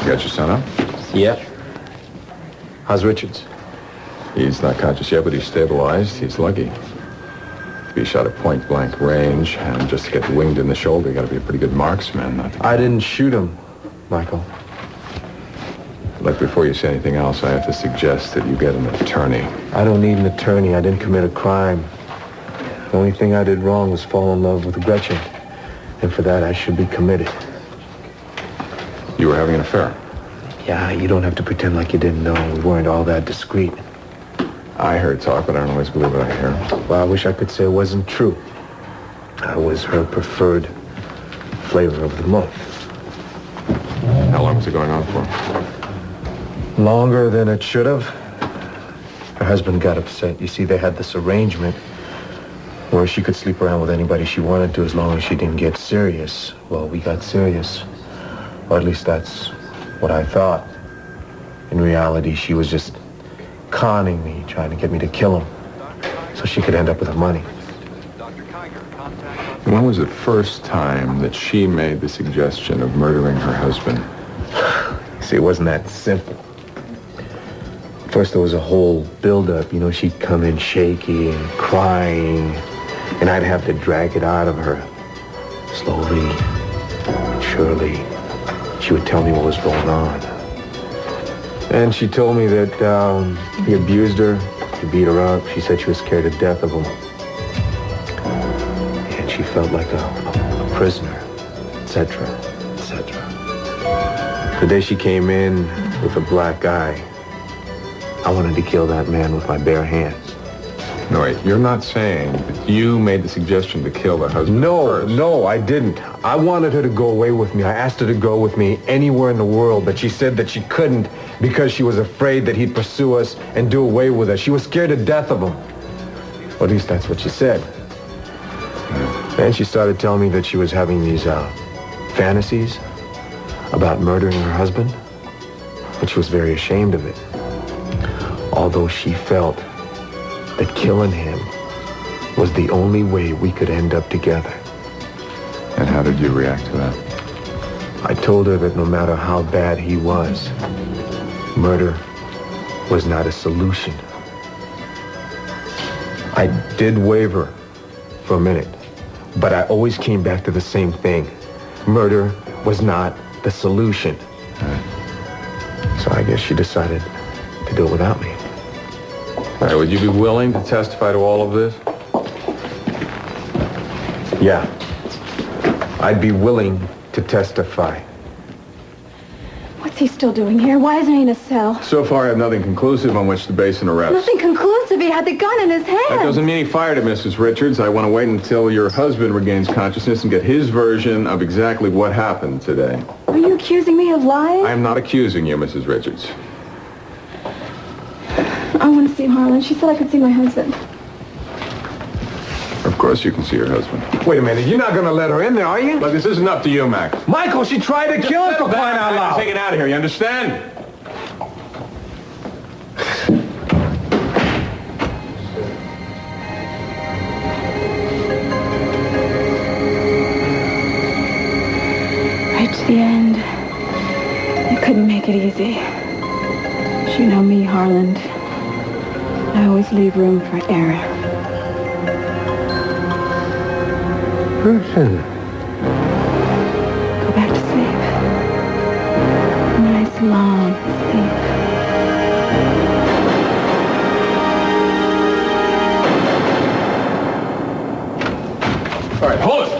You got your son up? Yep. How's Richards? He's not conscious yet, but he's stabilized. He's lucky. To be shot at point-blank range and just to get winged in the shoulder, you got to be a pretty good marksman. I didn't shoot him, Michael. Look, before you say anything else, I have to suggest that you get an attorney. I don't need an attorney. I didn't commit a crime. The only thing I did wrong was fall in love with Gretchen. And for that, I should be committed. You were having an affair? Yeah, you don't have to pretend like you didn't know. We weren't all that discreet. I heard talk, but I don't always believe what I hear. Well, I wish I could say it wasn't true. I was her preferred flavor of the month. How long was it going on for? Longer than it should have. Her husband got upset. You see, they had this arrangement where she could sleep around with anybody she wanted to as long as she didn't get serious. Well, we got serious. Or at least that's what I thought. In reality, she was just conning me, trying to get me to kill him so she could end up with the money. When was the first time that she made the suggestion of murdering her husband? See, it wasn't that simple. First, there was a whole build-up. You know, she'd come in shaky and crying, and I'd have to drag it out of her. Slowly, surely, she would tell me what was going on. And she told me that he abused her, he beat her up. She said she was scared to death of him. And she felt like a prisoner, etc., etc. The day she came in with a black eye, I wanted to kill that man with my bare hands. No, wait, you're not saying that you made the suggestion to kill the husband first? No, I didn't. I wanted her to go away with me. I asked her to go with me anywhere in the world, but she said that she couldn't because she was afraid that he'd pursue us and do away with us. She was scared to death of him. Or at least that's what she said. Then she started telling me that she was having these fantasies about murdering her husband, but she was very ashamed of it. Although she felt that killing him was the only way we could end up together. And how did you react to that? I told her that no matter how bad he was, murder was not a solution. I did waver for a minute, but I always came back to the same thing. Murder was not the solution. So I guess she decided to do it without me. All right, would you be willing to testify to all of this? Yeah. I'd be willing to testify. What's he still doing here? Why isn't he in a cell? So far, I have nothing conclusive on which to base an arrest. Nothing conclusive. He had the gun in his hand. That doesn't mean he fired it, Mrs. Richards. I want to wait until your husband regains consciousness and get his version of exactly what happened today. Are you accusing me of lying? I am not accusing you, Mrs. Richards. I want to see Harlan. She said I could see my husband. Of course you can see your husband. Wait a minute, you're not going to let her in there, are you? Look, this isn't up to you, Mac. Michael, she tried to kill him for crying out loud. Take it out of here, you understand? Right to the end. You couldn't make it easy. You know me, Harlan. I always leave room for error. Gretchen. Go back to sleep. A nice long sleep. All right, hold it.